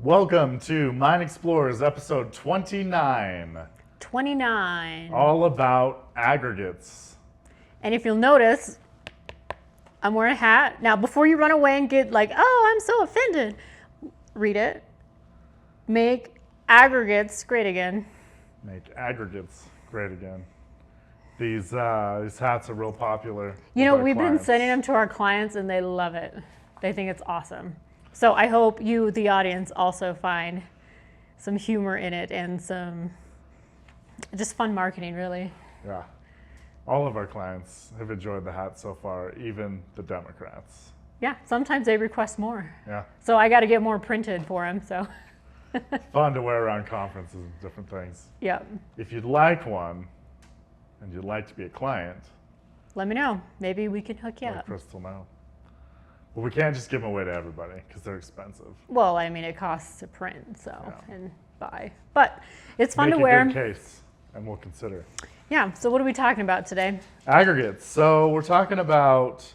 Welcome to Mine Explorers episode 29. 29. All about aggregates. And if you'll notice, I'm wearing a hat. Now, before you run away and get like, oh, I'm so offended, read it. Make aggregates great again. Make aggregates great again. These hats are real popular. You know, we've been sending them to our clients and they love it. They think it's awesome. So I hope you, the audience, also find some humor in it and some just fun marketing, really. Yeah. All of our clients have enjoyed the hat so far, even the Democrats. Yeah, sometimes they request more. Yeah. So I got to get more printed for them, so. Fun to wear around conferences and different things. Yeah. If you'd like one, and you'd like to be a client, let me know. Maybe we can hook you let up. Crystal know. Well, we can't just give them away to everybody because they're expensive. Well, I mean, it costs to print, so, Yeah. and buy. But it's fun Make to wear. a good case, and we'll consider. Yeah, so what are we talking about today? Aggregates. So we're talking about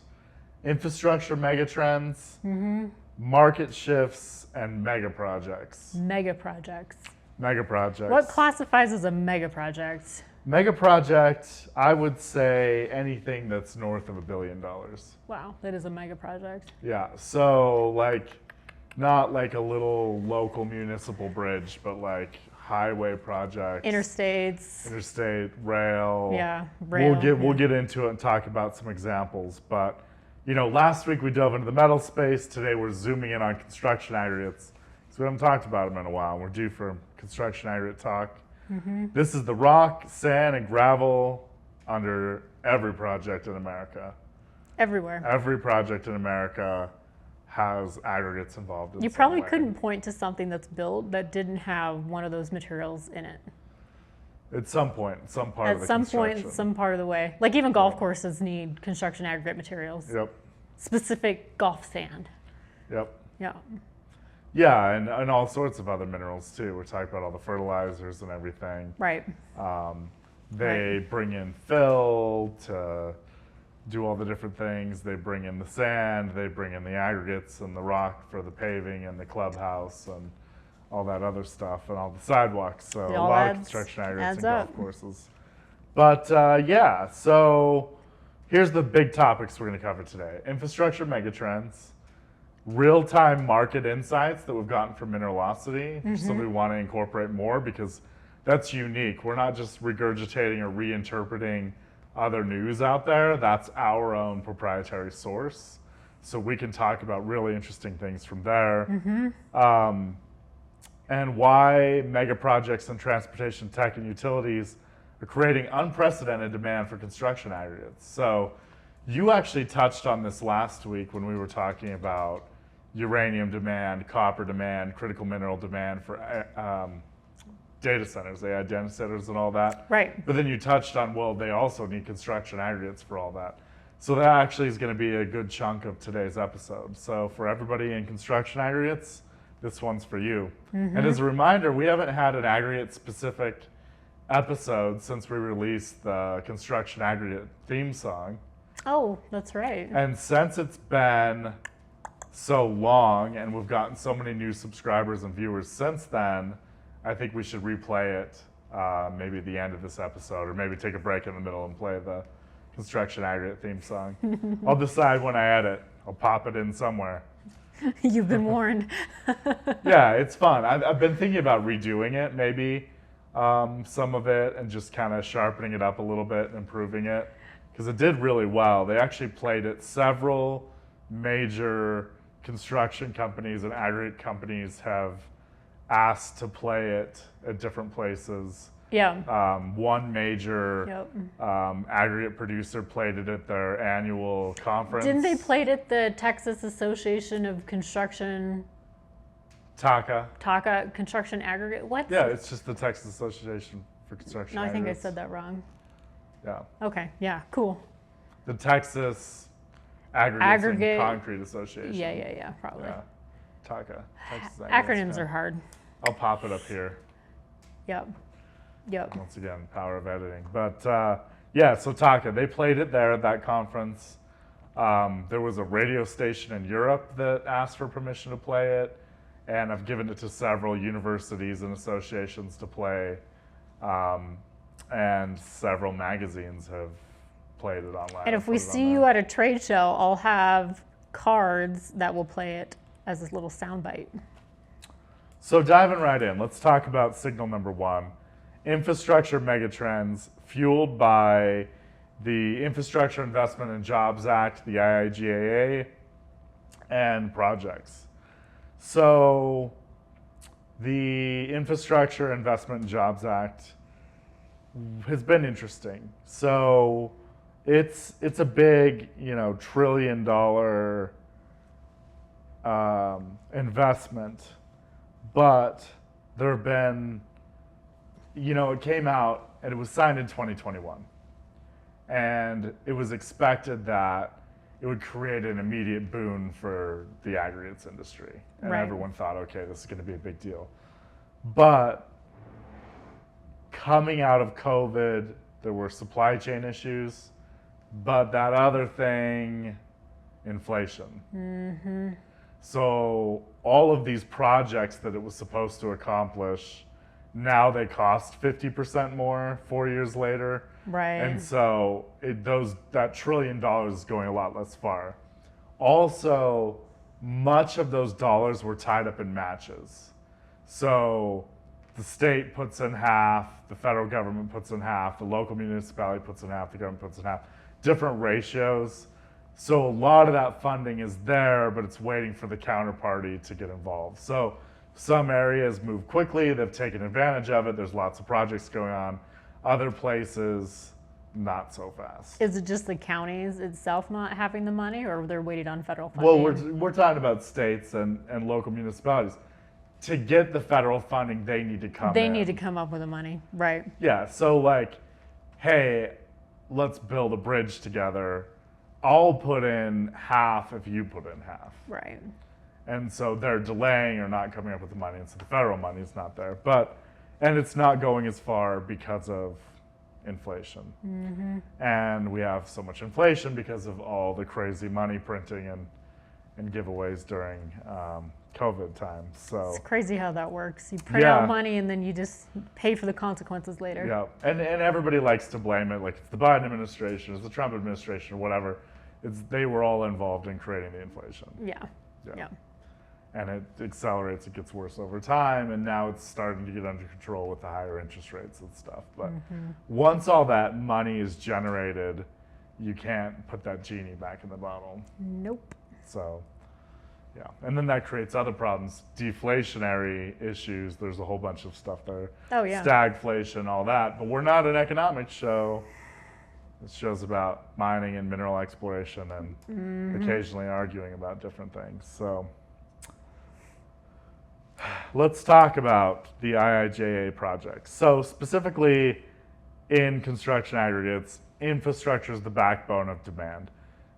infrastructure megatrends, market shifts, and megaprojects. Megaprojects. Megaprojects. What classifies as a megaproject? Megaproject, I would say anything that's north of $1 billion. Wow, that is a megaproject. Yeah, so like not like a little local municipal bridge, but like highway projects. Interstates. Interstate, rail. Yeah, rail. We'll get into it and talk about some examples. But you know, last week we dove into the metal space. Today we're zooming in on construction aggregates. So we haven't talked about them in a while. We're due for construction aggregate talk. This is the rock, sand, and gravel under every project in America. Everywhere. Every project in America has aggregates involved in You some probably way. couldn't point to something that's built that didn't have one of those materials in it. At some point, some part of At the some construction. point, some part of the way. Like even golf courses need construction aggregate materials. Yep, Specific golf sand. yep. Yeah. Yeah, and all sorts of other minerals too. We're talking about all the fertilizers and everything. Right. They bring in fill to do all the different things. They bring in the sand, they bring in the aggregates and the rock for the paving and the clubhouse and all that other stuff and all the sidewalks. So It a all lot of adds- construction aggregates adds and golf up. courses. But yeah, so here's the big topics we're going to cover today. Infrastructure megatrends, real-time market insights that we've gotten from Mineralocity, which is something we want to incorporate more because that's unique. We're not just regurgitating or reinterpreting other news out there. That's our own proprietary source. So we can talk about really interesting things from there. And why mega projects in transportation, tech, and utilities are creating unprecedented demand for construction aggregates. So you actually touched on this last week when we were talking about uranium demand, copper demand, critical mineral demand for data centers, AI data centers and all that. Right. But then you touched on, well, they also need construction aggregates for all that. So that actually is going to be a good chunk of today's episode. So for everybody in construction aggregates, this one's for you. And as a reminder, we haven't had an aggregate-specific episode since we released the construction aggregate theme song. Oh, that's right. And since it's been so long and we've gotten so many new subscribers and viewers since then, I think we should replay it maybe at the end of this episode or maybe take a break in the middle and play the construction aggregate theme song. I'll decide when I edit. I'll pop it in somewhere. You've been warned. Yeah, it's fun. I've been thinking about redoing it, maybe some of it, and just kind of sharpening it up a little bit and improving it because it did really well. They actually played it. Several major construction companies and aggregate companies have asked to play it at different places. Yeah. One major aggregate producer played it at their annual conference. Didn't they play it at the Texas Association of Construction, TACA. Construction Aggregate? What? Yeah, it's just the Texas Association for Construction No, I think I Aggregates. said that wrong. Yeah. Okay, yeah, cool. The Texas Aggregates Aggregate- and Concrete Association. Yeah, probably. Yeah. TACA. Texas Aggregates, Acronyms yeah. are hard. I'll pop it up here. Yep. Once again, power of editing. But yeah, so TACA, they played it there at that conference. There was a radio station in Europe that asked for permission to play it. and I've given it to several universities and associations to play, and several magazines have played it online. And if we see you at a trade show, I'll have cards that will play it as this little soundbite. So diving right in, let's talk about signal number one, infrastructure megatrends fueled by the Infrastructure Investment and Jobs Act, the IIJA, and projects. So the Infrastructure Investment and Jobs Act has been interesting. So it's a big, $1 trillion investment, but there have been, it came out and it was signed in 2021. And it was expected that it would create an immediate boon for the aggregates industry. And Right. everyone thought, okay, this is going to be a big deal. But coming out of COVID, there were supply chain issues, but that other thing, inflation. Mm-hmm. So all of these projects that it was supposed to accomplish, now they cost 50% more 4 years later. Right. And so that $1 trillion is going a lot less far. Also, much of those dollars were tied up in matches. So the state puts in half, the federal government puts in half, the local municipality puts in half, the government puts in half, different ratios. So a lot of that funding is there, but it's waiting for the counterparty to get involved. So some areas move quickly, they've taken advantage of it, there's lots of projects going on. Other places, not so fast. Is it just the counties itself not having the money, or they're waiting on federal funding? Well, we're talking about states and local municipalities. To get the federal funding, they need to come in. They need to come up with the money, right? Yeah, so hey, let's build a bridge together. I'll put in half if you put in half. Right. And so they're delaying or not coming up with the money, and so the federal money is not there. And it's not going as far because of inflation. Mm-hmm. And we have so much inflation because of all the crazy money printing and giveaways during COVID time. So It's crazy how that works. You print out money and then you just pay for the consequences later. Yeah, and everybody likes to blame it, like it's the Biden administration, it's the Trump administration, or whatever. They were all involved in creating the inflation. Yeah. And it accelerates, it gets worse over time, and now it's starting to get under control with the higher interest rates and stuff. But once all that money is generated, you can't put that genie back in the bottle. Nope. So, yeah. And then that creates other problems, deflationary issues. There's a whole bunch of stuff there. Oh, yeah. Stagflation, all that. But we're not an economics show. This show's about mining and mineral exploration and occasionally arguing about different things. So let's talk about the IIJA projects. So specifically in construction aggregates, infrastructure is the backbone of demand.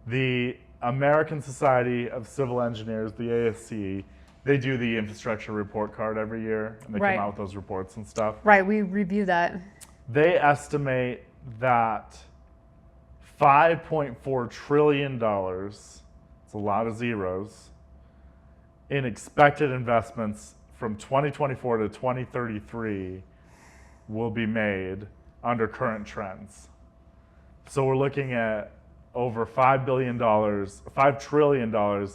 The American Society of Civil Engineers, the ASCE, they do the infrastructure report card every year, and they come out with those reports and stuff. Right, we review that. They estimate that $5.4 trillion, it's a lot of zeros, in expected investments from 2024 to 2033 will be made under current trends. So we're looking at over $5 trillion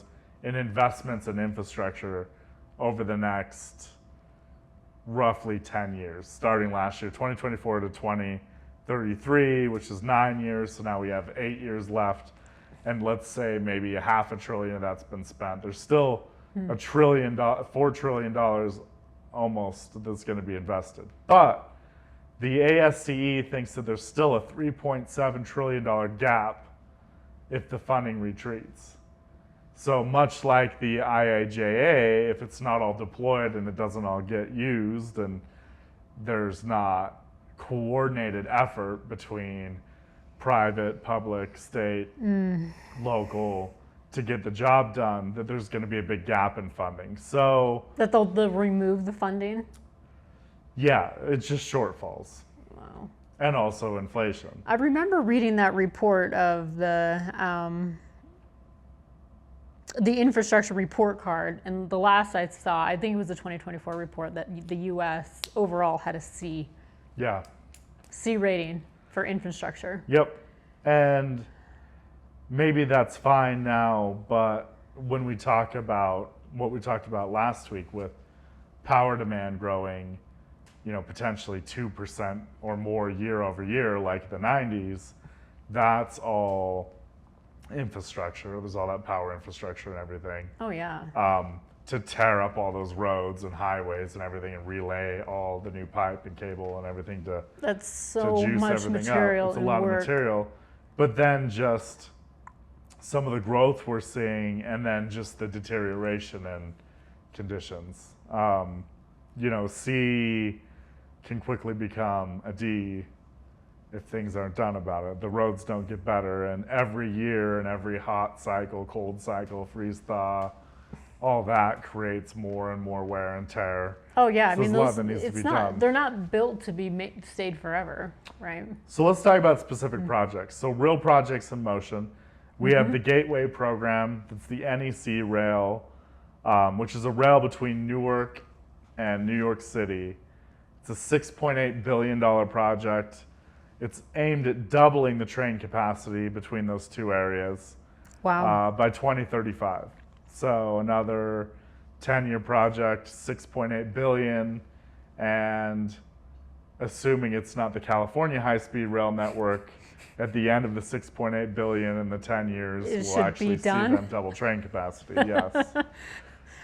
in investments in infrastructure over the next roughly 10 years, starting last year, 2024 to 2033, which is 9 years. So now we have 8 years left. And let's say maybe $500 billion of that's been spent. There's still $4 trillion almost that's going to be invested. But the ASCE thinks that there's still a $3.7 trillion gap if the funding retreats. So much like the IIJA, if it's not all deployed and it doesn't all get used and there's not coordinated effort between private, public, state, local, to get the job done, that there's going to be a big gap in funding. So That they'll remove the funding? yeah, it's just shortfalls. Wow. And also inflation. I remember reading that report of the the infrastructure report card, and the last I saw, I think it was the 2024 report, that the U.S. overall had a C Yeah. rating for infrastructure. Yep. And maybe that's fine now, but when we talk about what we talked about last week with power demand growing, potentially 2% or more year over year, like the 90s, that's all infrastructure. It was all that power infrastructure and everything. Oh, yeah. To tear up all those roads and highways and everything and relay all the new pipe and cable and everything to That's so juice much everything material up. It's a and lot work. of material. But then just some of the growth we're seeing and then just the deterioration in conditions. C can quickly become a D if things aren't done about it. The roads don't get better, and every year and every hot cycle, cold cycle, freeze thaw, all that creates more and more wear and tear. Oh yeah, So I mean, there's a lot that needs to be done. they're not built to be stayed forever, right? So let's talk about specific projects. So real projects in motion. We have the Gateway program. That's the NEC rail, which is a rail between Newark and New York City. It's a $6.8 billion project. It's aimed at doubling the train capacity between those two areas Wow. by 2035. So another 10-year project, $6.8 billion, and assuming it's not the California high-speed rail network, at the end of the $6.8 billion in the 10 years, It we'll should actually be see done. them double train capacity. Yes.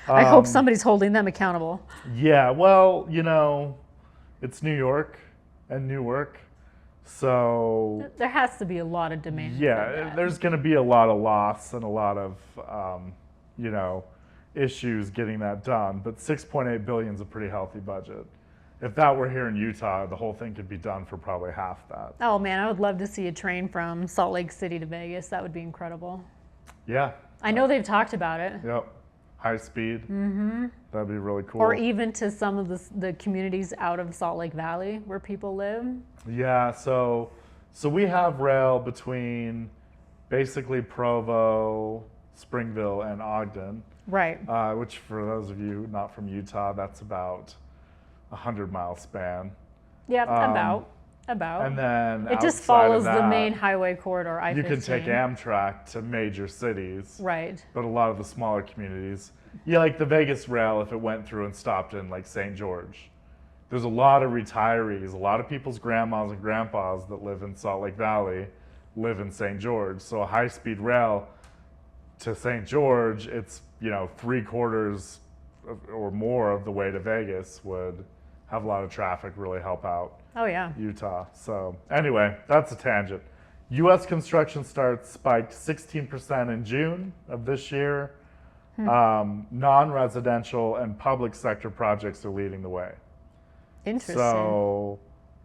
I hope somebody's holding them accountable. Yeah. Well, it's New York and Newark, so There has to be a lot of demand. for yeah, that. there's going to be a lot of loss and a lot of issues getting that done. But 6.8 billion is a pretty healthy budget. If that were here in Utah, the whole thing could be done for probably half that. Oh man, I would love to see a train from Salt Lake City to Vegas. That would be incredible. Yeah. I know they've talked about it. Yep. High speed. Mm-hmm. That'd be really cool. Or even to some of the communities out of Salt Lake Valley where people live. Yeah, so we have rail between basically Provo, Springville, and Ogden, Right. which for those of you not from Utah, that's about a 100-mile span. Yeah, Um, about. And then It just outside follows of the that, main highway corridor, I-15. you can take Amtrak to major cities, Right. but a lot of the smaller communities, like the Vegas rail, if it went through and stopped in like St. George, there's a lot of retirees, a lot of people's grandmas and grandpas that live in Salt Lake Valley live in St. George. So a high-speed rail to St. George, it's 3/4 or more of the way to Vegas would have a lot of traffic, really help out Oh yeah. Utah. So anyway, that's a tangent. U.S. construction starts spiked 16% in June of this year. Non-residential and public sector projects are leading the way. Interesting. So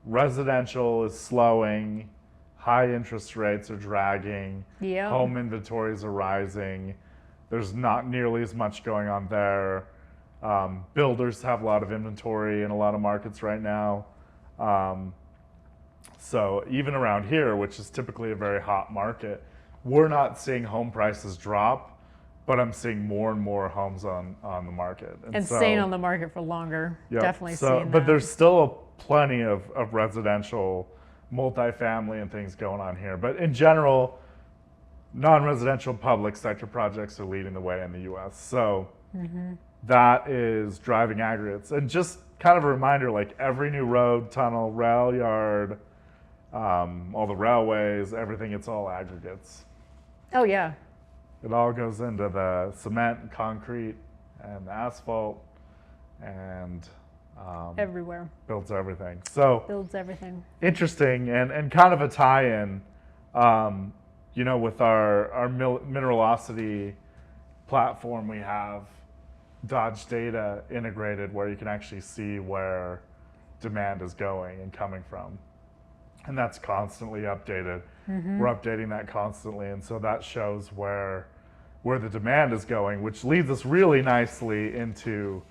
residential is slowing, high interest rates are dragging, Yeah. home inventories are rising. There's not nearly as much going on there. Builders have a lot of inventory in a lot of markets right now. So even around here, which is typically a very hot market, we're not seeing home prices drop, but I'm seeing more and more homes on the market. And staying on the market for longer. Yep. Definitely So, seeing but that. there's still plenty of residential, multifamily and things going on here. But in general, non-residential public sector projects are leading the way in the U.S. So that is driving aggregates. And just kind of a reminder, like every new road, tunnel, rail yard, all the railways, everything, it's all aggregates. Oh yeah. It all goes into the cement and concrete and the asphalt and Everywhere. builds everything. So Builds everything. interesting and kind of a tie-in, with our Mineralocity platform. We have Dodge data integrated where you can actually see where demand is going and coming from. And that's constantly updated. We're updating that constantly, and so that shows where the demand is going, which leads us really nicely into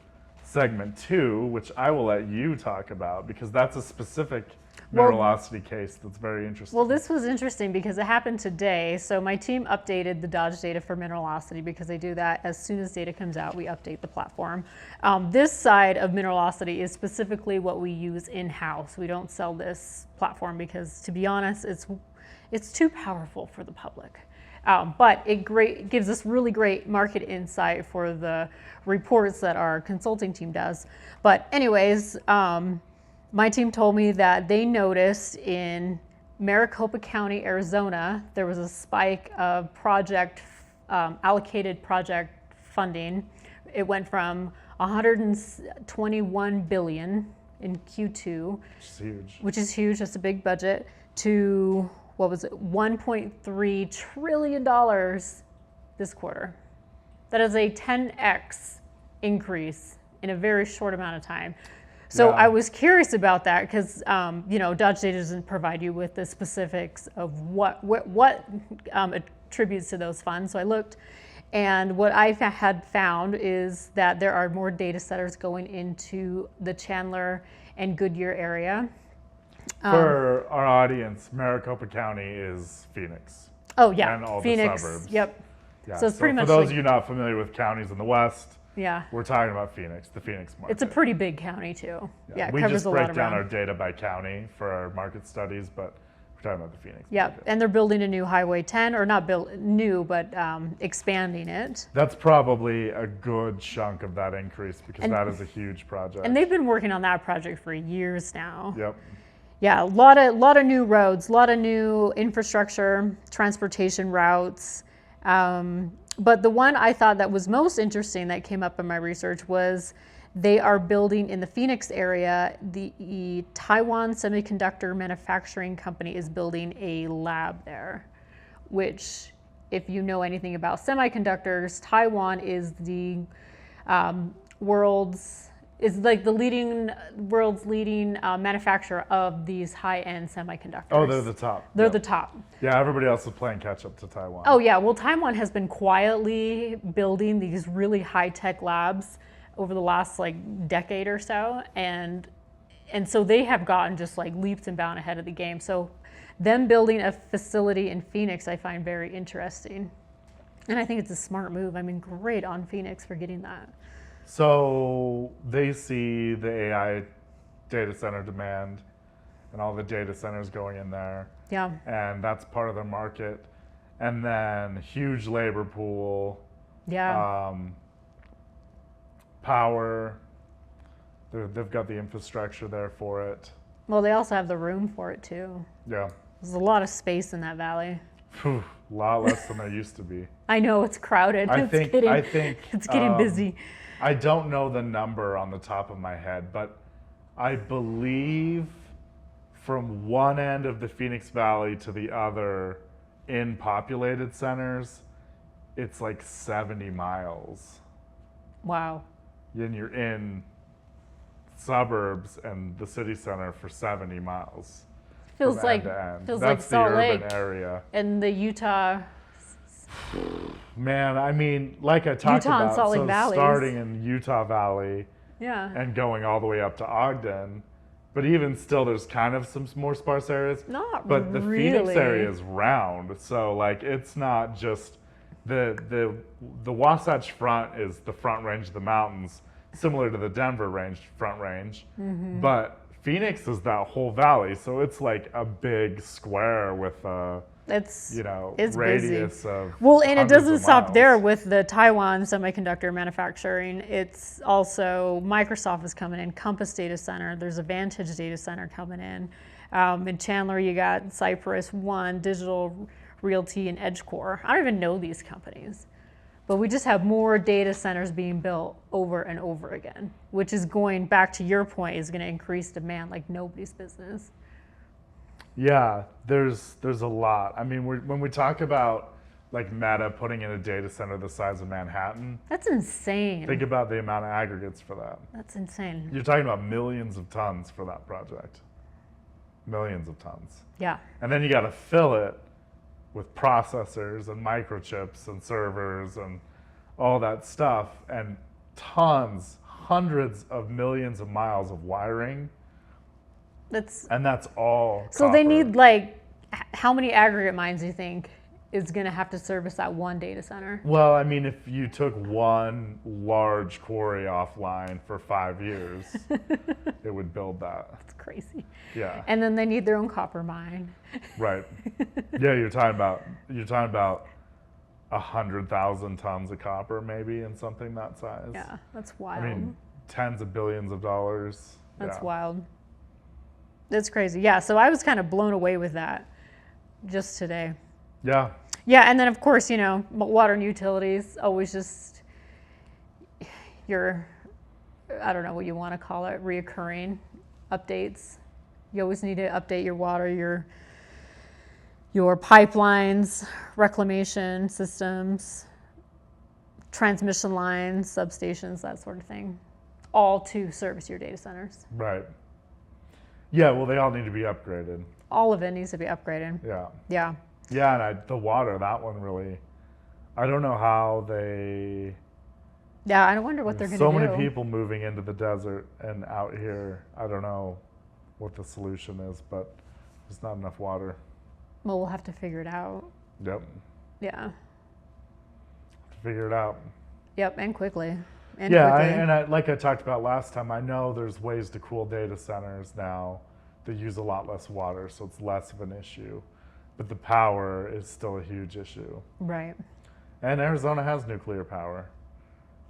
segment 2, which I will let you talk about because that's a specific Well- Mineralocity case that's very interesting. Well, this was interesting because it happened today. So my team updated the Dodge data for Mineralocity because they do that as soon as data comes out, we update the platform. This side of Mineralocity is specifically what we use in-house. We don't sell this platform because, to be honest, it's too powerful for the public. But it gives us really great market insight for the reports that our consulting team does. But anyways, my team told me that they noticed in Maricopa County, Arizona, there was a spike of allocated project funding. It went from 121 billion in Q2, which is huge. That's a big budget, to what was it, $1.3 trillion this quarter. That is a 10x increase in a very short amount of time. So Yeah. I was curious about that because Dodge data doesn't provide you with the specifics of what attributes to those funds. So I looked, and what I had found is that there are more data centers going into the Chandler and Goodyear area. For our audience, Maricopa County is Phoenix. Oh yeah, And all Phoenix. the suburbs. Yep. Yeah. So it's pretty much for those like- of you not familiar with counties in the West, Yeah. we're talking about Phoenix, the Phoenix market. It's a pretty big county too. Yeah, it we covers just a break lot of down our ground. data by county for our market studies, but we're talking about the Phoenix Yeah, market. and they're building a new Highway 10, or not built new, but expanding it. That's probably a good chunk of that increase because And- that is a huge project. And they've been working on that project for years now. Yep. Yeah, a lot of new roads, a lot of new infrastructure, transportation routes. But the one I thought that was most interesting that came up in my research was they are building in the Phoenix area. The Taiwan Semiconductor Manufacturing Company is building a lab there, which, if you know anything about semiconductors, Taiwan is the world's leading manufacturer of these high-end semiconductors. Oh, they're the top. They're Yep. the top. Yeah, everybody else is playing catch up to Taiwan. Oh yeah, well Taiwan has been quietly building these really high-tech labs over the last decade or so, and so they have gotten just leaps and bounds ahead of the game. So them building a facility in Phoenix I find very interesting. And I think it's a smart move. I mean, great on Phoenix for getting that. So they see the AI data center demand and all the data centers going in there. Yeah. And that's part of their market. And then huge labor pool, Yeah. power. They've got the infrastructure there for it. Well, they also have the room for it too. Yeah. There's a lot of space in that valley. Phew, a lot less than there used to be. I know it's crowded. I It's think it's getting busy. I don't know the number on the top of my head, but I believe from one end of the Phoenix Valley to the other in populated centers, it's 70 miles. Wow. And you're in suburbs and the city center for 70 miles. Feels from like end to end. feels That's like Salt the urban Lake area. and the Utah. Man, I mean, like I talked Utah and about, Salt Lake so Valleys. starting in Utah Valley Yeah. and going all the way up to Ogden, but even still, there's kind of some more sparse areas. Not But the really. Phoenix area is round, so it's not just the Wasatch Front is the front range of the mountains, similar to the Denver front range, but Phoenix is that whole valley, so it's like a big square with It's radius busy. of Well, and it hundreds doesn't of stop there miles. with the Taiwan semiconductor manufacturing. It's also Microsoft is coming in, Compass Data Center. There's a Vantage Data Center coming in. In Chandler, you got Cypress One, Digital Realty, and EdgeCore. I don't even know these companies. But we just have more data centers being built over and over again, which is going back to your point, is going to increase demand like nobody's business. Yeah, there's a lot. I mean, when we talk about Meta putting in a data center the size of Manhattan, That's insane. think about the amount of aggregates for that. That's insane. You're talking about millions of tons for that project. Millions of tons. Yeah. And then you got to fill it with processors and microchips and servers and all that stuff, and tons, hundreds of millions of miles of wiring, That's and that's all so they copper. need like how many aggregate mines do you think is going to have to service that one data center? Well, I mean, if you took one large quarry offline for 5 years, it would build that. It's crazy. Yeah. And then they need their own copper mine. Right. Yeah, you're talking about 100,000 tons of copper maybe in something that size. Yeah, that's wild. I mean, tens of billions of dollars. That's Yeah. wild. That's crazy. Yeah, so I was kind of blown away with that just today. Yeah. Yeah, and then of course, you know, water and utilities, always just your, I don't know what you want to call it, reoccurring updates. You always need to update your water, your pipelines, reclamation systems, transmission lines, substations, that sort of thing, all to service your data centers. Right. Yeah, well, they all need to be upgraded. All of it needs to be upgraded. Yeah. Yeah. Yeah, and the water, that one really, I don't know how Yeah, I wonder what they're going to do. so many people moving into the desert and out here. I don't know what the solution is, but there's not enough water. Well, we'll have to figure it out. Yep. Yeah. Figure it out. Yep, and quickly. Yeah, and like I talked about last time, I know there's ways to cool data centers now that use a lot less water, so it's less of an issue. But the power is still a huge issue. Right. And Arizona has nuclear power,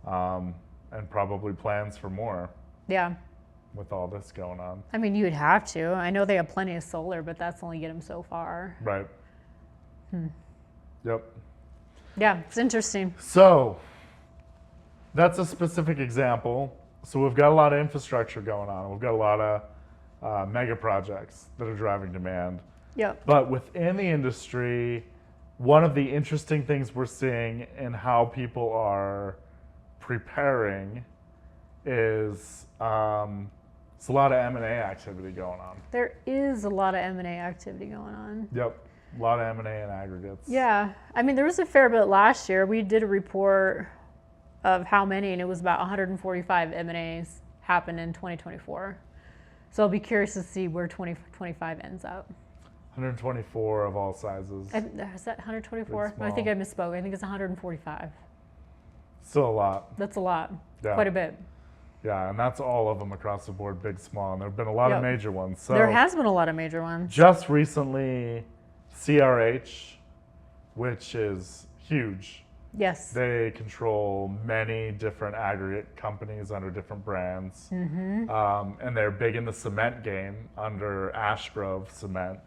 and probably plans for more Yeah. with all this going on. I mean, you would have to. I know they have plenty of solar, but that's only get them so far. Right. Yep. Yeah, it's interesting. So that's a specific example. So we've got a lot of infrastructure going on. We've got a lot of mega projects that are driving demand. Yep. But within the industry, one of the interesting things we're seeing in how people are preparing is it's a lot of M&A activity going on. There is a lot of M&A activity going on. Yep, a lot of M&A and aggregates. Yeah. I mean, there was a fair bit last year. We did a report of how many, and it was about 145 M&As happened in 2024. So I'll be curious to see where 2025 ends up. 124 of all sizes. Is that 124? Big, I think I small. misspoke. I think it's 145. Still a lot. That's a lot. Yeah. Quite a bit. Yeah, and that's all of them across the board, big, small. And there have been a lot of Yep. major ones. So There has been a lot of major ones. just recently, CRH, which is huge. Yes. They control many different aggregate companies under different brands. And they're big in the cement game under Ashgrove Cement,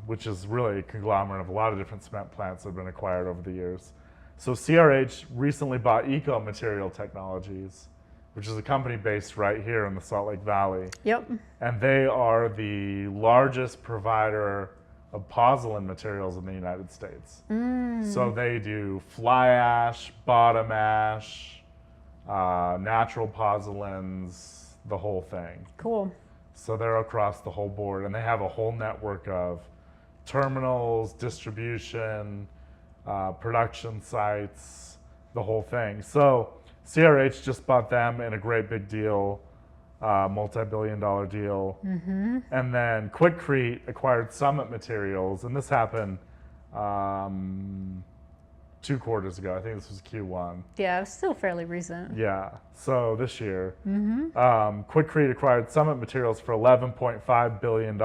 which is really a conglomerate of a lot of different cement plants that have been acquired over the years. So CRH recently bought Eco Material Technologies, which is a company based right here in the Salt Lake Valley. Yep. And they are the largest provider of pozzolan materials in the United States. So they do fly ash, bottom ash, natural pozzolans, the whole thing. Cool. So they're across the whole board, and they have a whole network of terminals, distribution, production sites, the whole thing. So CRH just bought them in a great big deal, multi-billion-dollar deal. And then Quikrete acquired Summit Materials, and this happened 2 quarters ago. I think this was Q1. Yeah, it's still fairly recent. Yeah, so this year. Quikrete acquired Summit Materials for $11.5 billion,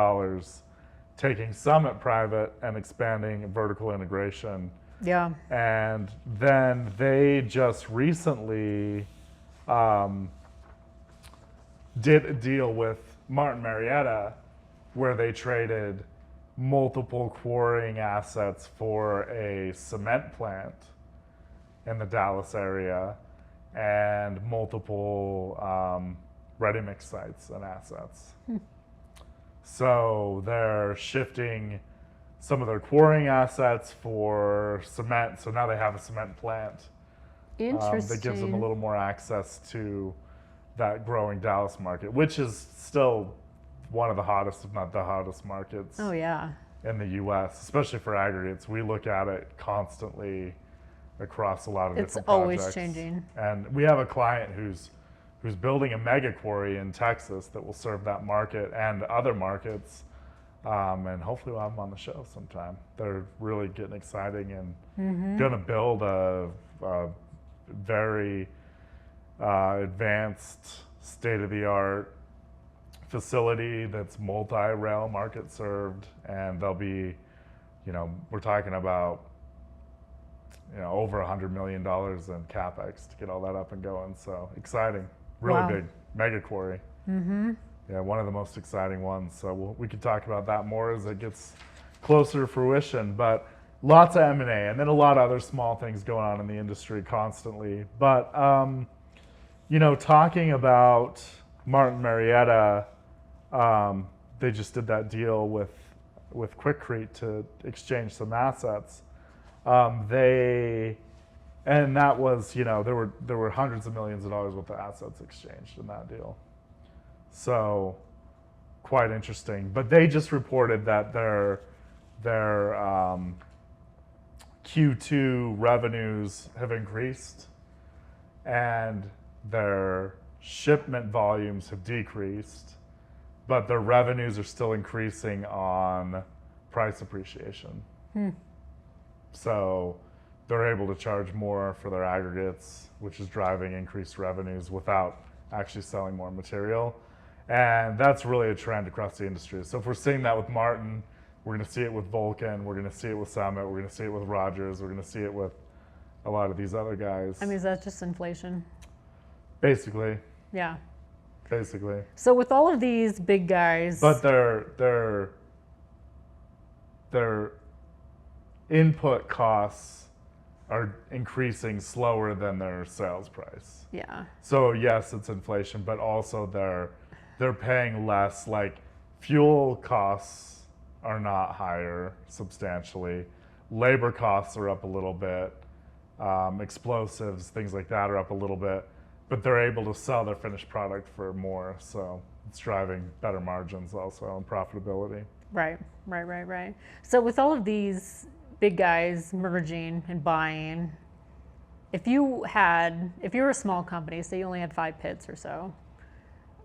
taking Summit private and expanding vertical integration. Yeah. And then they just recently did a deal with Martin Marietta where they traded multiple quarrying assets for a cement plant in the Dallas area and multiple ready-mix sites and assets. So they're shifting some of their quarrying assets for cement. So now they have a cement plant Interesting. that gives them a little more access to that growing Dallas market, which is still one of the hottest, if not the hottest markets Oh, yeah. in the U.S., especially for aggregates. We look at it constantly across a lot of It's different always projects. changing. And we have a client who's who's building a mega quarry in Texas that will serve that market and other markets. And hopefully we'll have them on the show sometime. They're really getting exciting and going to build a very advanced, state-of-the-art facility that's multi-rail market served, and they'll be, we're talking about, over $100 million in capex to get all that up and going. So exciting, really Wow. big mega quarry. Yeah, one of the most exciting ones. So we could talk about that more as it gets closer to fruition. But lots of M&A, and then a lot of other small things going on in the industry constantly. But talking about Martin Marietta, they just did that deal with Quikrete to exchange some assets. And that was, there were hundreds of millions of dollars worth of assets exchanged in that deal. So quite interesting. But they just reported that their Q2 revenues have increased and their shipment volumes have decreased, but their revenues are still increasing on price appreciation. So they're able to charge more for their aggregates, which is driving increased revenues without actually selling more material. And that's really a trend across the industry. So if we're seeing that with Martin, we're going to see it with Vulcan, we're going to see it with Summit, we're going to see it with Rogers, we're going to see it with a lot of these other guys. I mean, is that just inflation? Basically. Yeah. Basically. So with all of these big guys, But their input costs are increasing slower than their sales price. yeah, So yes, it's inflation, but also they're paying less. Like fuel costs are not higher substantially. Labor costs are up a little bit. Explosives, things like that are up a little bit, but they're able to sell their finished product for more. So it's driving better margins also and profitability. right. So with all of these big guys merging and buying, if you're a small company, say you only had 5 pits or so,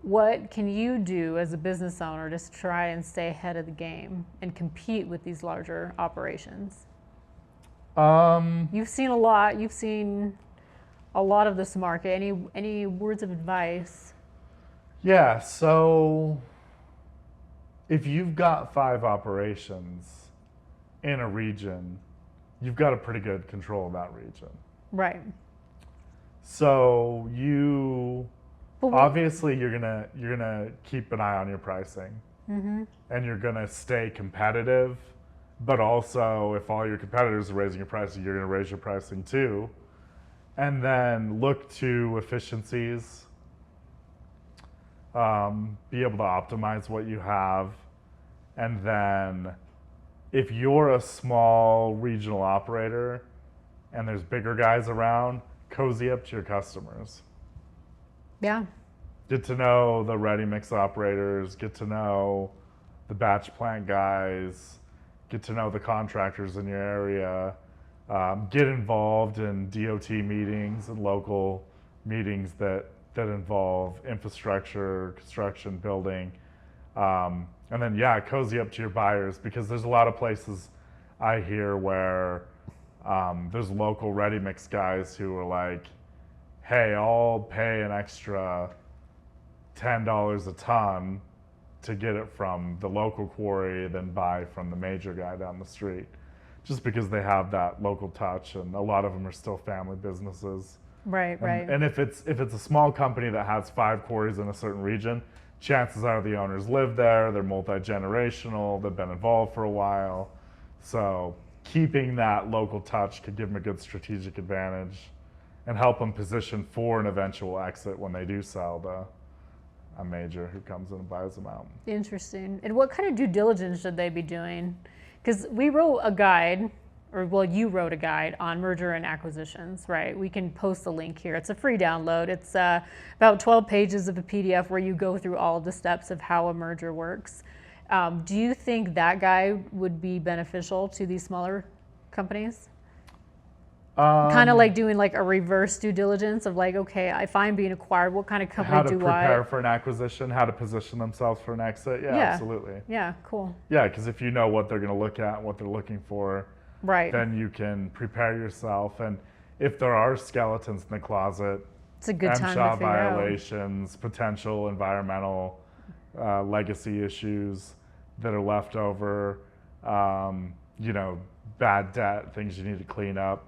what can you do as a business owner to try and stay ahead of the game and compete with these larger operations? You've seen a lot. You've seen a lot of this market. Any words of advice? Yeah, so if you've got 5 operations in a region, you've got a pretty good control of that region. Right. So But obviously you're gonna keep an eye on your pricing, and you're gonna stay competitive. But also, if all your competitors are raising your pricing, you're gonna raise your pricing too, and then look to efficiencies. Be able to optimize what you have, and then if you're a small regional operator and there's bigger guys around, cozy up to your customers. yeah. Get to know the ready mix operators, get to know the batch plant guys, get to know the contractors in your area, get involved in DOT meetings and local meetings that involve infrastructure, construction, building. And then, cozy up to your buyers, because there's a lot of places I hear where there's local ready mix guys who are like, hey, I'll pay an extra $10 a ton to get it from the local quarry, then buy from the major guy down the street, just because they have that local touch, and a lot of them are still family businesses. Right. And if it's a small company that has 5 quarries in a certain region, chances are the owners live there, they're multi-generational, they've been involved for a while. So keeping that local touch could give them a good strategic advantage and help them position for an eventual exit when they do sell to a major who comes in and buys them out. Interesting. And what kind of due diligence should they be doing? Because we wrote a guide, you wrote a guide on merger and acquisitions, right? We can post the link here. It's a free download. It's about 12 pages of a PDF where you go through all of the steps of how a merger works. Do you think that guide would be beneficial to these smaller companies? Kind of like doing like a reverse due diligence of like, okay, if I'm being acquired, what kind of company how to do I? prepare for an acquisition, how to position themselves for an exit. Yeah, absolutely. Yeah, cool. Yeah, because if you know what they're going to look at, what they're looking for, Right. then you can prepare yourself. And if there are skeletons in the closet, It's a good time to MSHA figure out. violations, potential environmental legacy issues that are left over, bad debt, things you need to clean up.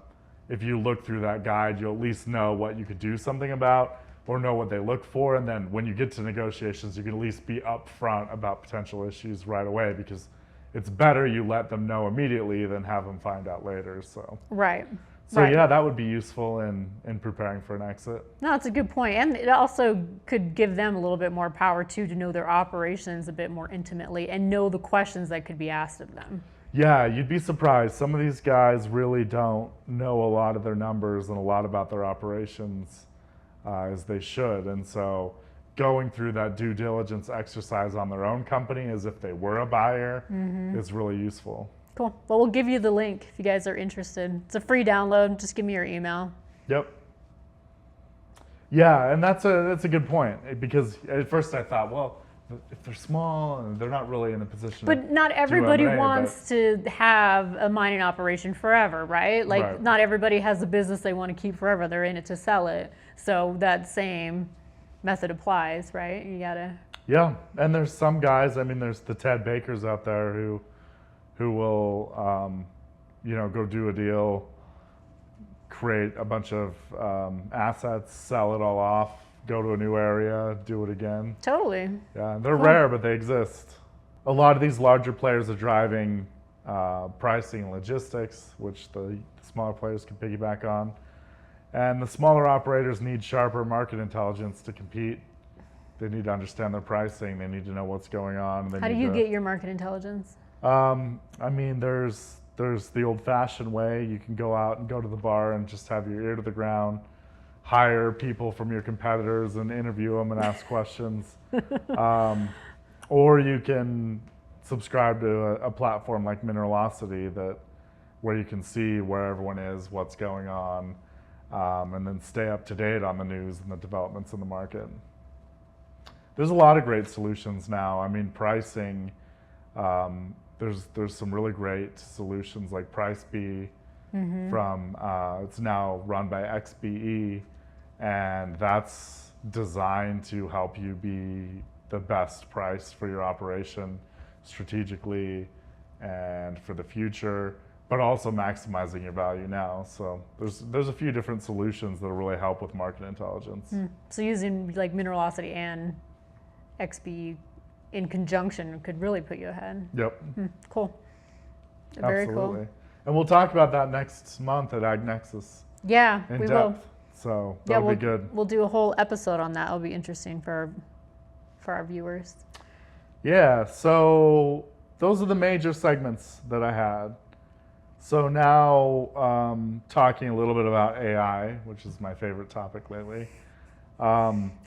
If you look through that guide, you'll at least know what you could do something about or know what they look for. And then when you get to negotiations, you can at least be upfront about potential issues right away, because it's better you let them know immediately than have them find out later. So, Right. yeah, that would be useful in preparing for an exit. No, it's a good point. And it also could give them a little bit more power too, to know their operations a bit more intimately and know the questions that could be asked of them. Yeah, you'd be surprised. Some of these guys really don't know a lot of their numbers and a lot about their operations as they should. And so going through that due diligence exercise on their own company as if they were a buyer is really useful. Cool. Well, we'll give you the link if you guys are interested. It's a free download. Just give me your email. Yep. Yeah, and that's a good point, because at first I thought, well, if they're small and they're not really in a position. But not everybody wants to have a mining operation forever, right? Like Right. not everybody has a business they want to keep forever. They're in it to sell it. So that same method applies, right? You gotta. Yeah, and there's some guys. I mean, there's the Ted Bakers out there who will, go do a deal, create a bunch of assets, sell it all off, go to a new area, do it again. Totally. Yeah, they're rare, but they exist. A lot of these larger players are driving pricing and logistics, which the smaller players can piggyback on. And the smaller operators need sharper market intelligence to compete. They need to understand their pricing. They need to know what's going on. How do you get your market intelligence? I mean, there's the old-fashioned way. You can go out and go to the bar and just have your ear to the ground, hire people from your competitors and interview them and ask questions. Or you can subscribe to a platform like Mineralocity where you can see where everyone is, what's going on, and then stay up to date on the news and the developments in the market. There's a lot of great solutions now. I mean, pricing, there's some really great solutions like PriceBee from, it's now run by XBE, and that's designed to help you be the best price for your operation strategically and for the future, but also maximizing your value now. So there's a few different solutions that really help with market intelligence. So using like Mineralocity and XBE in conjunction could really put you ahead. Yep. Cool. Very Absolutely. cool. And we'll talk about that next month at AgNexus Yeah, in we depth. will. So Yeah, that'll be good. We'll do a whole episode on that. It'll be interesting for our viewers. Yeah, so those are the major segments that I had. So now talking a little bit about AI, which is my favorite topic lately.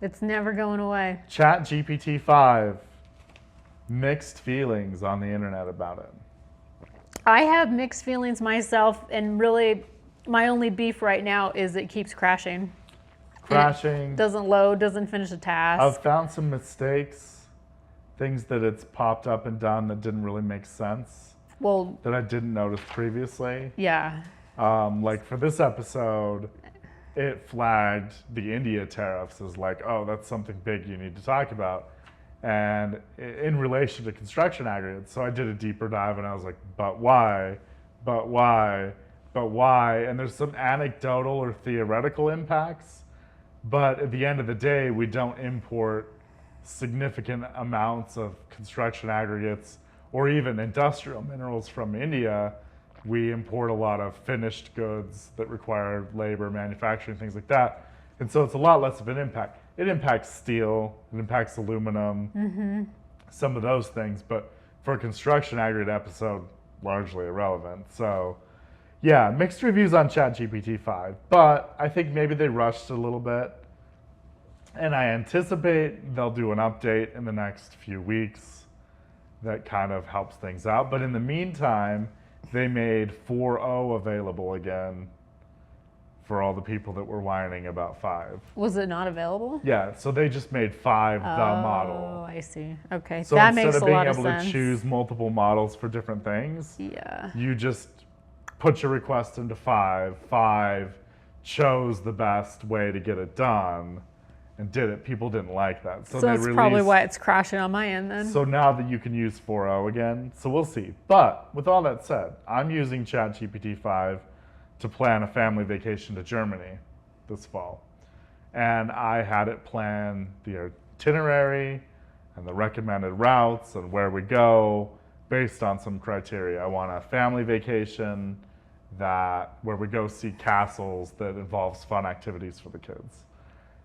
It's never going away. ChatGPT-5, mixed feelings on the internet about it. I have mixed feelings myself, and really my only beef right now is it keeps crashing. Crashing. Doesn't load, doesn't finish a task. I've found some mistakes, things that it's popped up and done that didn't really make sense, Well, that I didn't notice previously. yeah. Like for this episode, it flagged the India tariffs as like, oh, that's something big you need to talk about. And in relation to construction aggregates, so I did a deeper dive and I was like, but why? But why? But why? And there's some anecdotal or theoretical impacts, but at the end of the day, we don't import significant amounts of construction aggregates or even industrial minerals from India. We import a lot of finished goods that require labor, manufacturing, things like that. And so it's a lot less of an impact. It impacts steel, it impacts aluminum, some of those things, but for a construction aggregate episode, largely irrelevant. So yeah, mixed reviews on ChatGPT-5, but I think maybe they rushed a little bit. And I anticipate they'll do an update in the next few weeks that kind of helps things out. But in the meantime, they made 4.0 available again for all the people that were whining about 5. Was it not available? Yeah, so they just made 5 the model. Oh, I see. Okay, So that instead makes of a being lot of able sense. to choose multiple models for different things, Yeah. you just put your request into 5. 5 chose the best way to get it done and did it. People didn't like that. So they that's probably why it's crashing on my end then. So now that you can use 4.0 again, so we'll see. But with all that said, I'm using ChatGPT 5 to plan a family vacation to Germany this fall. And I had it plan the itinerary and the recommended routes and where we go based on some criteria. I want a family vacation where we go see castles that involves fun activities for the kids.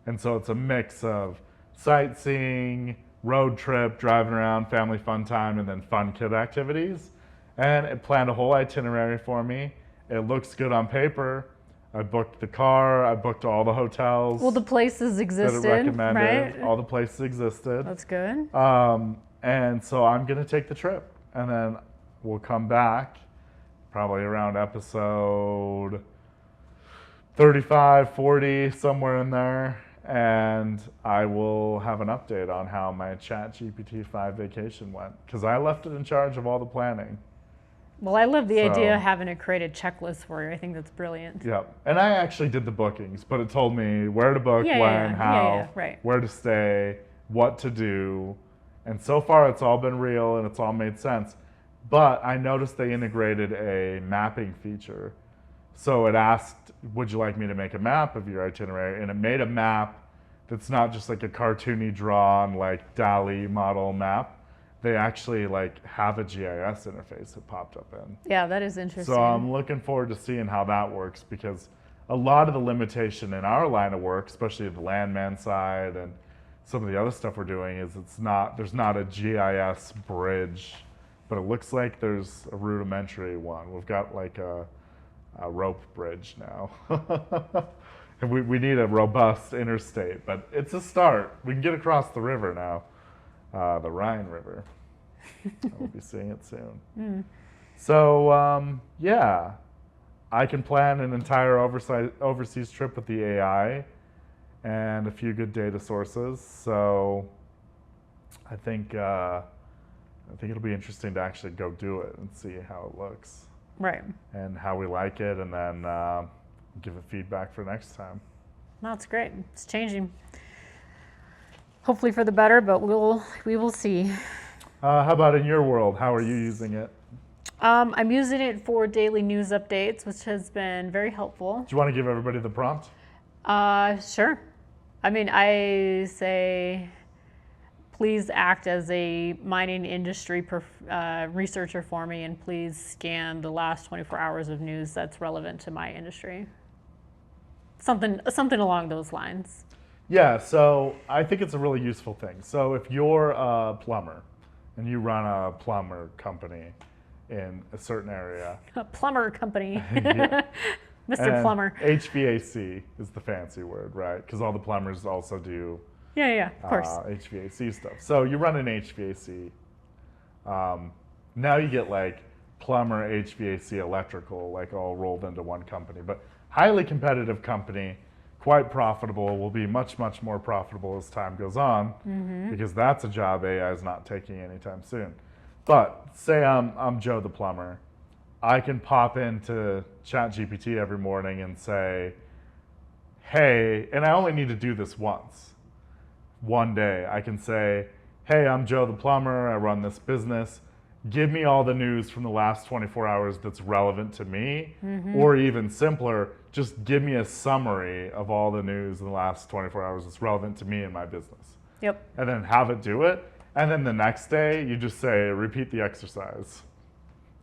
And so it's a mix of sightseeing, road trip, driving around, family fun time, and then fun kid activities. And it planned a whole itinerary for me. It looks good on paper. I booked the car, I booked all the hotels. Well, the places that existed, it recommended. right? All the places existed. That's good. And so I'm gonna take the trip, and then we'll come back probably around episode 35, 40, somewhere in there, and I will have an update on how my ChatGPT 5 vacation went, because I left it in charge of all the planning. Well, I love the idea So- of having it create a checklist for you. I think that's brilliant. Yep. And I actually did the bookings, but it told me where to book, Yeah, when, yeah, how, yeah, right. where to stay, what to do. And so far it's all been real and it's all made sense. But I noticed they integrated a mapping feature. So it asked, would you like me to make a map of your itinerary? And it made a map that's not just like a cartoony drawn like DALL-E model map. They actually like have a GIS interface that popped up in. Yeah, that is interesting. So I'm looking forward to seeing how that works, because a lot of the limitation in our line of work, especially the landman side and some of the other stuff we're doing, is there's not a GIS bridge, but it looks like there's a rudimentary one. We've got like a rope bridge now. And we need a robust interstate, but it's a start. We can get across the river now, the Rhine River. We'll be seeing it soon. So yeah, I can plan an entire overseas trip with the AI and a few good data sources. So I think it'll be interesting to actually go do it and see how it looks Right. and how we like it, and then give it feedback for next time. No, it's great. It's changing. Hopefully for the better, but we will see. How about in your world? How are you using it? I'm using it for daily news updates, which has been very helpful. Do you want to give everybody the prompt? Sure. I mean, I say, please act as a mining industry researcher for me, and please scan the last 24 hours of news that's relevant to my industry. Something along those lines. Yeah, so I think it's a really useful thing. So if you're a plumber and you run a plumber company in a certain area. A plumber company. Yeah. Mr. And Plumber. HVAC is the fancy word, right? Because all the plumbers also do Yeah, of course. HVAC stuff. So you run an HVAC. Now you get like plumber, HVAC, electrical, like all rolled into one company. But highly competitive company, quite profitable, will be much, much more profitable as time goes on, because that's a job AI is not taking anytime soon. But say I'm Joe the plumber. I can pop into ChatGPT every morning and say, hey, and I only need to do this once. One day I can say, hey, I'm Joe the plumber, I run this business. Give me all the news from the last 24 hours that's relevant to me. Or even simpler, just give me a summary of all the news in the last 24 hours that's relevant to me and my business. Yep. And then have it do it. And then the next day you just say, repeat the exercise.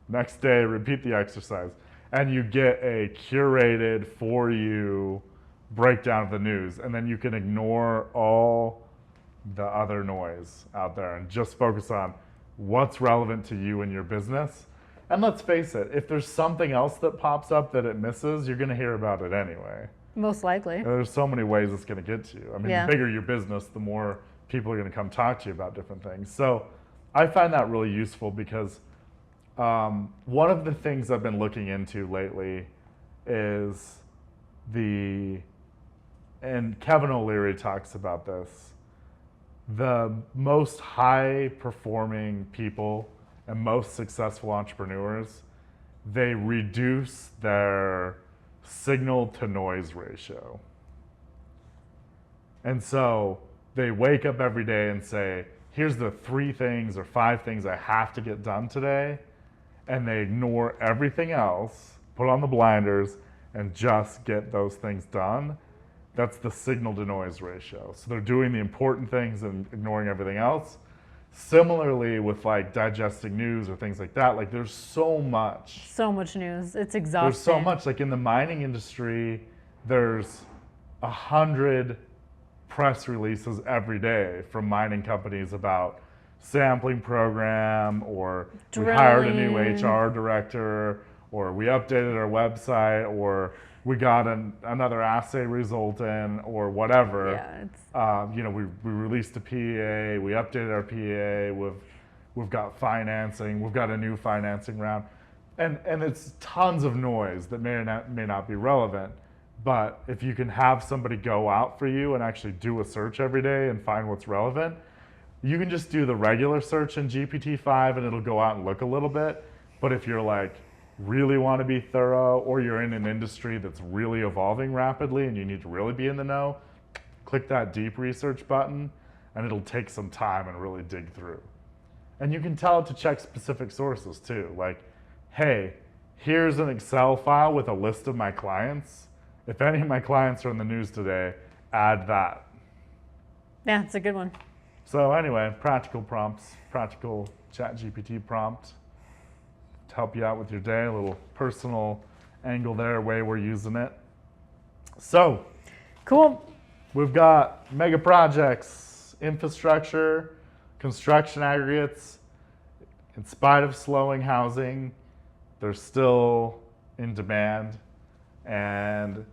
Next day, repeat the exercise. And you get a curated for you breakdown of the news. And then you can ignore all the other noise out there and just focus on what's relevant to you and your business. And let's face it, if there's something else that pops up that it misses, you're going to hear about it anyway. Most likely. There's so many ways it's going to get to you. I mean, Yeah. the bigger your business, the more people are going to come talk to you about different things. So I find that really useful, because one of the things I've been looking into lately is and Kevin O'Leary talks about this, the most high performing people and most successful entrepreneurs, they reduce their signal to noise ratio. And so they wake up every day and say, here's the 3 things or 5 things I have to get done today. And they ignore everything else, put on the blinders, and just get those things done. That's the signal to noise ratio. So they're doing the important things and ignoring everything else. Similarly with like digesting news or things like that, like there's so much. So much news, it's exhausting. There's so much, like in the mining industry, there's 100 press releases every day from mining companies about sampling program, or we hired a new HR director, or we updated our website, or we got another assay result in, or whatever. Yeah, it's... we released a PEA, we updated our PEA, we've got financing, we've got a new financing round, and it's tons of noise that may not be relevant. But if you can have somebody go out for you and actually do a search every day and find what's relevant, you can just do the regular search in GPT-5 and it'll go out and look a little bit. But if you're like really want to be thorough, or you're in an industry that's really evolving rapidly and you need to really be in the know, click that deep research button and it'll take some time and really dig through. And you can tell it to check specific sources too. Like, hey, here's an Excel file with a list of my clients. If any of my clients are in the news today, add that. Yeah, it's a good one. So anyway, practical prompts, practical ChatGPT prompt to help you out with your day, a little personal angle there, way we're using it. So, cool. We've got Megaprojects, infrastructure, construction aggregates. In spite of slowing housing, they're still in demand, and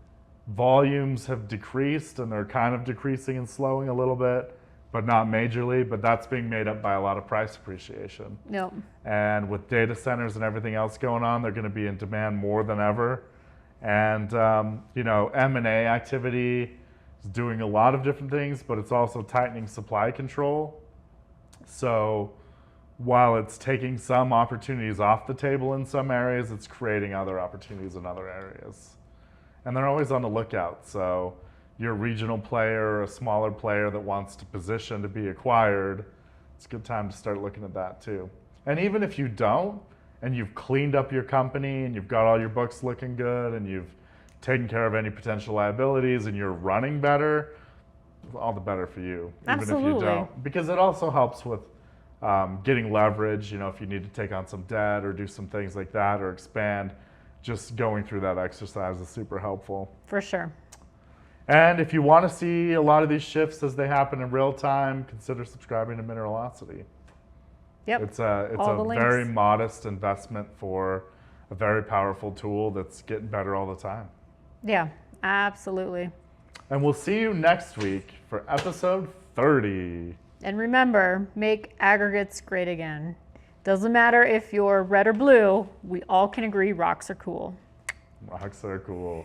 volumes have decreased, and they're kind of decreasing and slowing a little bit, but not majorly, but that's being made up by a lot of price appreciation. Yep. And with data centers and everything else going on, they're going to be in demand more than ever. And, M&A activity is doing a lot of different things, but it's also tightening supply control. So while it's taking some opportunities off the table in some areas, it's creating other opportunities in other areas. And they're always on the lookout. So you're a regional player or a smaller player that wants to position to be acquired, it's a good time to start looking at that too. And even if you don't, and you've cleaned up your company and you've got all your books looking good and you've taken care of any potential liabilities and you're running better, all the better for you. Absolutely. Even if you don't. Because it also helps with getting leverage, if you need to take on some debt or do some things like that or expand. Just going through that exercise is super helpful. For sure. And if you want to see a lot of these shifts as they happen in real time, consider subscribing to Mineralocity. Yep. It's a very modest investment for a very powerful tool that's getting better all the time. Yeah, absolutely. And we'll see you next week for episode 30. And remember, make aggregates great again. Doesn't matter if you're red or blue, we all can agree rocks are cool. Rocks are cool.